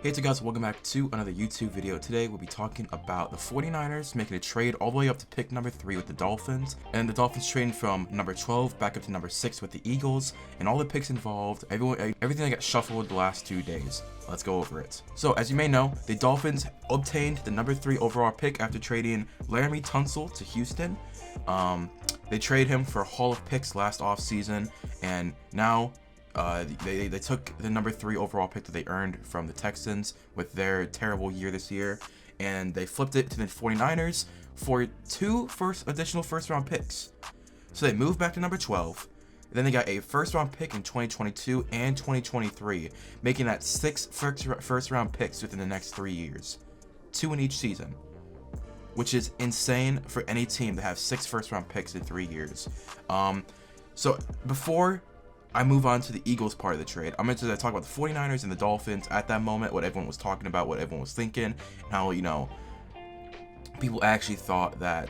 Hey guys, welcome back to another YouTube video. Today we'll be talking about the 49ers making a trade all the way up to pick number 3 with the Dolphins, and the Dolphins trading from number 12 back up to number 6 with the Eagles, and all the picks involved, everything that got shuffled the last 2 days. Let's go over it. So as you may know, the Dolphins obtained the number 3 overall pick after trading Laramie Tunsil to Houston. They traded him for a haul of picks last offseason, and now they took the number 3 overall pick that they earned from the Texans with their terrible year this year, and they flipped it to the 49ers for 2 additional first round picks. So they moved back to number 12. Then they got a first round pick in 2022 and 2023, making that 6 first round picks within the next 3 years, 2 in each season, which is insane for any team to have 6 first round picks in 3 years. So before I move on to the Eagles part of the trade, I'm going to talk about the 49ers and the Dolphins at that moment, what everyone was talking about, what everyone was thinking, and how, people actually thought that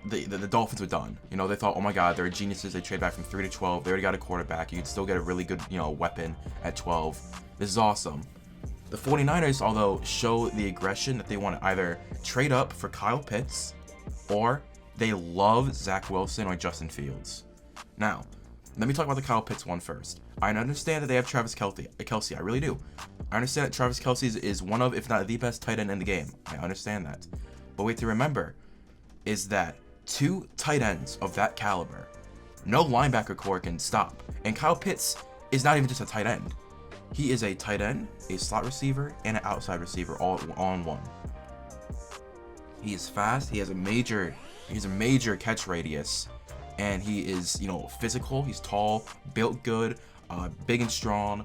the Dolphins were done. They thought, oh my god, they're geniuses, they trade back from 3 to 12, they already got a quarterback, you can still get a really good, weapon at 12. This is awesome. The 49ers, although, show the aggression that they want to either trade up for Kyle Pitts, or they love Zach Wilson or Justin Fields. Now, let me talk about the Kyle Pitts one first. I understand that they have Travis Kelce. I really do. I understand that Travis Kelce is one of, if not the best tight end in the game. I understand that. But what to remember is that 2 tight ends of that caliber, no linebacker core can stop. And Kyle Pitts is not even just a tight end. He is a tight end, a slot receiver, and an outside receiver all in one. He is fast. He has a major catch radius. And he is, physical. He's tall, built good, big and strong.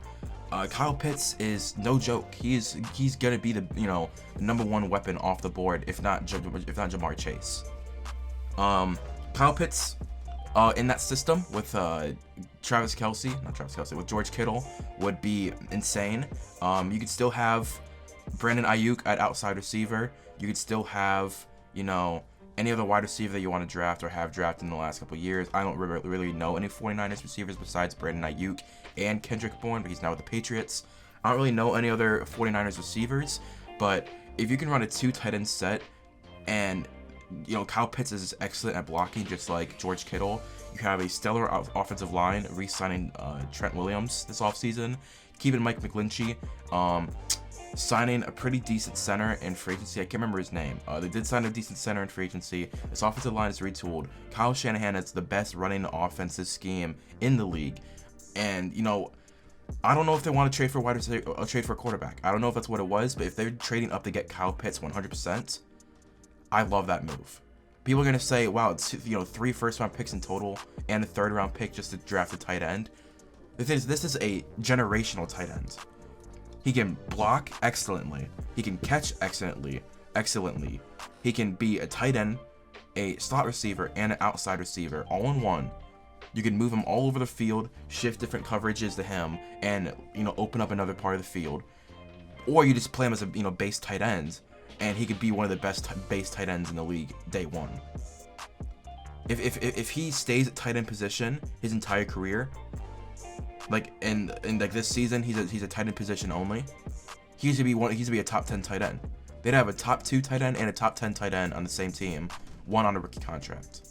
Kyle Pitts is no joke. He's gonna be the number 1 weapon off the board, if not Jamar Chase. Kyle Pitts, in that system with with George Kittle would be insane. You could still have Brandon Ayuk at outside receiver. You could still have any other wide receiver that you want to draft or have drafted in the last couple of years. I don't really know any 49ers receivers besides Brandon Ayuk and Kendrick Bourne, but he's now with the Patriots. I don't really know any other 49ers receivers, but if you can run a 2 tight end set, and Kyle Pitts is excellent at blocking just like George Kittle, you have a stellar offensive line, re-signing Trent Williams this offseason, keeping Mike McGlinchey, signing a pretty decent center in free agency. I can't remember his name. They did sign a decent center in free agency. This offensive line is retooled. Kyle Shanahan has the best running offensive scheme in the league. And, I don't know if they want to trade for trade for a quarterback. I don't know if that's what it was, but if they're trading up to get Kyle Pitts 100%, I love that move. People are going to say, wow, it's 3 first-round picks in total and a 3rd-round pick just to draft a tight end. The thing is, this is a generational tight end. He can block excellently. He can catch excellently. He can be a tight end, a slot receiver, and an outside receiver all in one. You can move him all over the field, shift different coverages to him, and open up another part of the field. Or you just play him as a base tight end, and he could be one of the best base tight ends in the league day one. If he stays at tight end position his entire career, like in this season, he's a tight end position only. He's gonna be a top 10 tight end. They'd have a top 2 tight end and a top 10 tight end on the same team, one on a rookie contract.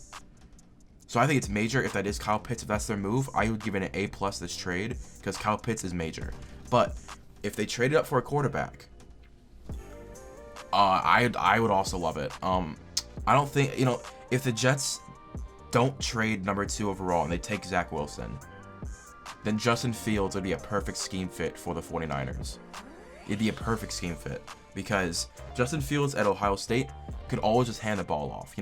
So I think it's major if that is Kyle Pitts. If that's their move, I would give it an A+ this trade, because Kyle Pitts is major. But if they traded up for a quarterback, I would also love it. I don't think if the Jets don't trade number 2 overall and they take Zach Wilson, then Justin Fields would be a perfect scheme fit for the 49ers. It'd be a perfect scheme fit because Justin Fields at Ohio State could always just hand the ball off. He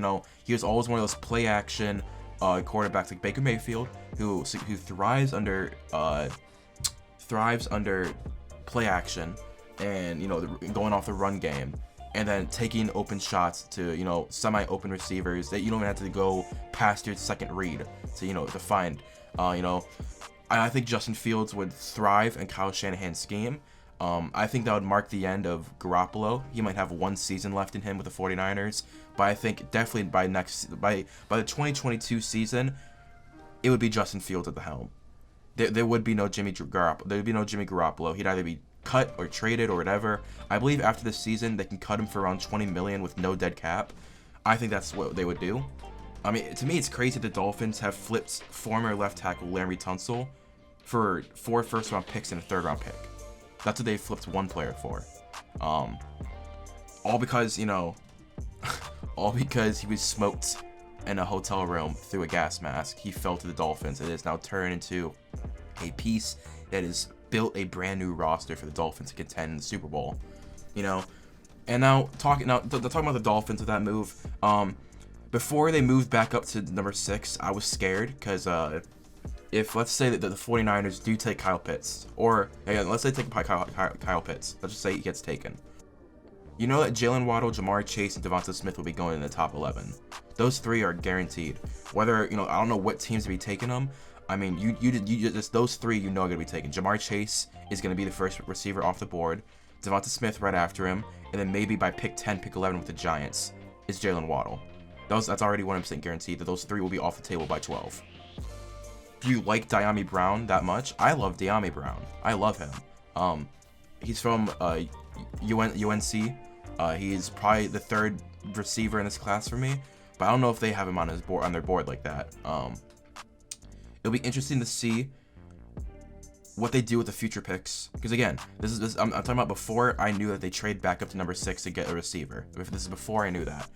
was always one of those play action quarterbacks like Baker Mayfield who thrives under play action and going off the run game, and then taking open shots to semi-open receivers that you don't even have to go past your second read to to find. I think Justin Fields would thrive in Kyle Shanahan's scheme. I think that would mark the end of Garoppolo. He might have 1 season left in him with the 49ers, but I think definitely by the 2022 season, it would be Justin Fields at the helm. There would be no Jimmy Garoppolo. There would be no Jimmy Garoppolo. He'd either be cut or traded or whatever. I believe after this season they can cut him for around 20 million with no dead cap. I think that's what they would do. I mean, to me, it's crazy the Dolphins have flipped former left tackle Larry Tunsil for 4 first-round picks and a 3rd-round pick. That's what they flipped one player for. All because, you know, all because he was smoked in a hotel room through a gas mask. He fell to the Dolphins and is now turned into a piece that has built a brand new roster for the Dolphins to contend in the Super Bowl. You know, and now talking about the Dolphins with that move. Before they moved back up to number 6, I was scared because if let's say that the 49ers do take Kyle Pitts, or let's say take Kyle Pitts, let's just say he gets taken. You know that Jalen Waddle, Jamar Chase, and Devonta Smith will be going in the top 11. Those 3 are guaranteed. Whether, you know, I don't know what teams will be taking them. I mean, you just those 3 you know are going to be taken. Jamar Chase is going to be the first receiver off the board. Devonta Smith right after him, and then maybe by pick 10, pick 11 with the Giants is Jalen Waddle. That's already 100% guaranteed that those 3 will be off the table by 12. Do you like Dyami Brown that much? I love Dyami Brown. I love him. He's from UNC. He's probably the 3rd receiver in this class for me, but I don't know if they have him on their board like that. It'll be interesting to see what they do with the future picks, because again, I'm talking about before I knew that they trade back up to number 6 to get a receiver. This is before I knew that.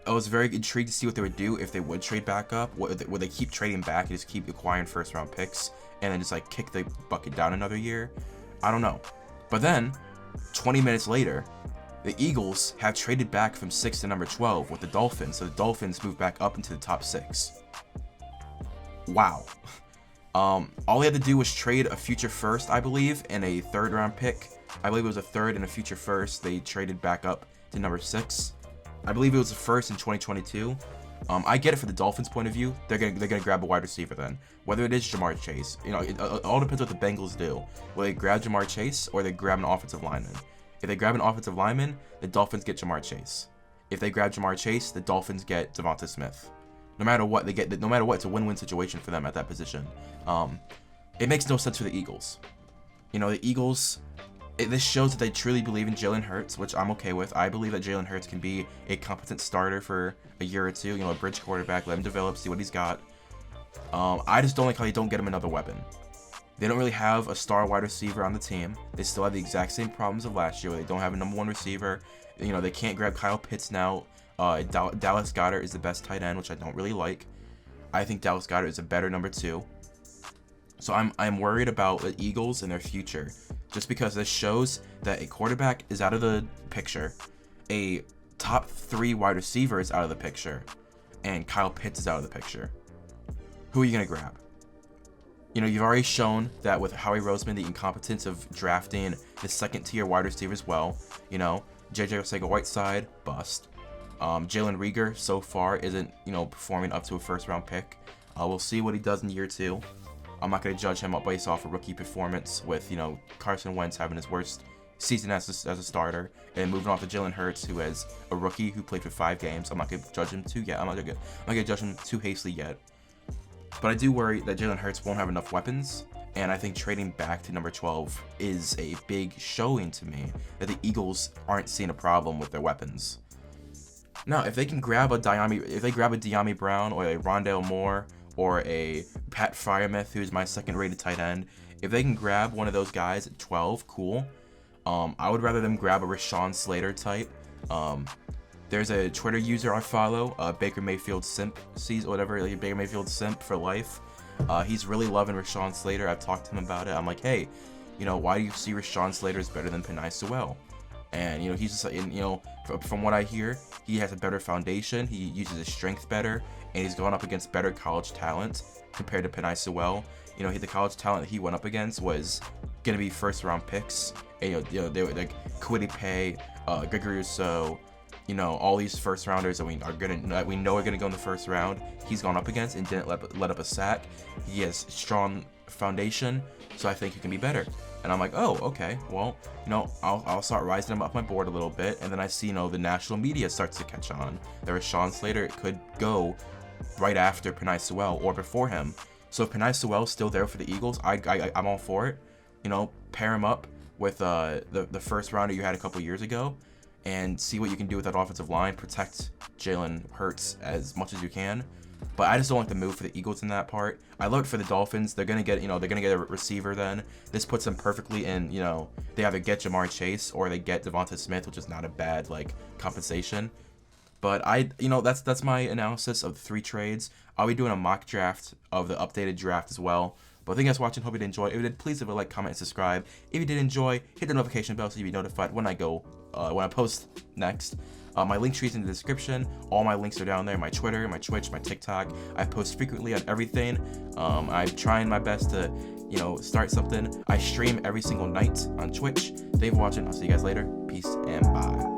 I was very intrigued to see what they would do if they would trade back up. Would they keep trading back and just keep acquiring 1st-round picks and then just like kick the bucket down another year? I don't know. But then 20 minutes later, the Eagles have traded back from 6 to number 12 with the Dolphins, so the Dolphins moved back up into the top 6. Wow. All they had to do was trade a future 1st, I believe, and a 3rd-round pick. I believe it was a 3rd and a future 1st. They traded back up to number 6. I believe it was a 1st in 2022. I get it for the Dolphins' point of view. They're gonna grab a wide receiver then. Whether it is Jamar Chase, you know, it all depends what the Bengals do. Will they grab Jamar Chase or they grab an offensive lineman? If they grab an offensive lineman, the Dolphins get Jamar Chase. If they grab Jamar Chase, the Dolphins get Devonta Smith. No matter what they get, no matter what, it's a win-win situation for them at that position. It makes no sense for the Eagles. You know, the Eagles. This shows that they truly believe in Jalen Hurts, which I'm okay with. I believe that Jalen Hurts can be a competent starter for a year or two. You know, a bridge quarterback, let him develop, see what he's got. I just don't like how they don't get him another weapon. They don't really have a star wide receiver on the team. They still have the exact same problems of last year where they don't have a number 1 receiver. You know, they can't grab Kyle Pitts now. Dallas Goedert is the best tight end, which I don't really like. I think Dallas Goedert is a better number 2. So I'm worried about the Eagles and their future, just because this shows that a quarterback is out of the picture, a top 3 wide receiver is out of the picture, and Kyle Pitts is out of the picture. Who are you gonna grab? You know, you've already shown that with Howie Roseman, the incompetence of drafting the 2nd-tier wide receiver as well. You know, JJ Arcega-Whiteside, bust. Jalen Reagor so far isn't, you know, performing up to a 1st-round pick. We'll see what he does in year 2. I'm not going to judge him based off a rookie performance with, you know, Carson Wentz having his worst season as a starter and moving off to Jalen Hurts, who is a rookie who played for 5 games. I'm not going to judge him too yet. I'm not going to judge him too hastily yet. But I do worry that Jalen Hurts won't have enough weapons, and I think trading back to number 12 is a big showing to me that the Eagles aren't seeing a problem with their weapons. Now, if they grab a Dyami Brown or a Rondale Moore or a Pat Freiermuth, who's my 2nd-rated tight end, if they can grab one of those guys at 12, cool. I would rather them grab a Rashawn Slater type. There's a Twitter user I follow, Baker Mayfield Simp, Baker Mayfield Simp for life. He's really loving Rashawn Slater. I've talked to him about it. I'm like, hey, you know, why do you see Rashawn Slater is better than Penei Sewell? And, you know, he's just, you know, from what I hear, he has a better foundation. He uses his strength better, and he's going up against better college talent compared to Penei Sewell. You know, the college talent that he went up against was going to be 1st-round picks. And, you know, they were like Kwity Paye, Gregory Rousseau, you know, all these 1st-rounders that we know are gonna go in the 1st round. He's gone up against and didn't let up a sack. He has strong foundation, so I think he can be better. And I'm like, oh, okay, well, you know, I'll start rising him up my board a little bit, and then I see, you know, the national media starts to catch on. There was Rashawn Slater. It could go right after Penei Sewell or before him. So if Penei Sewell's still there for the Eagles, I'm all for it. pair him up with the first rounder you had a couple years ago, and see what you can do with that offensive line. Protect Jalen Hurts as much as you can. But I just don't like the move for the Eagles in that part. I love it for the Dolphins. They're gonna get a receiver then. This puts them perfectly in, they either get Jamar Chase or they get Devonta Smith, which is not a bad compensation. But that's my analysis of the 3 trades. I'll be doing a mock draft of the updated draft as well. But thank you guys for watching. Hope you did enjoy. If you did, please leave a like, comment, and subscribe. If you did enjoy, hit the notification bell so you'll be notified when I post next. My link tree is in the description. All my links are down there. My Twitter, my Twitch, my TikTok. I post frequently on everything. I'm trying my best to, start something. I stream every single night on Twitch. Thank you for watching. I'll see you guys later. Peace and bye.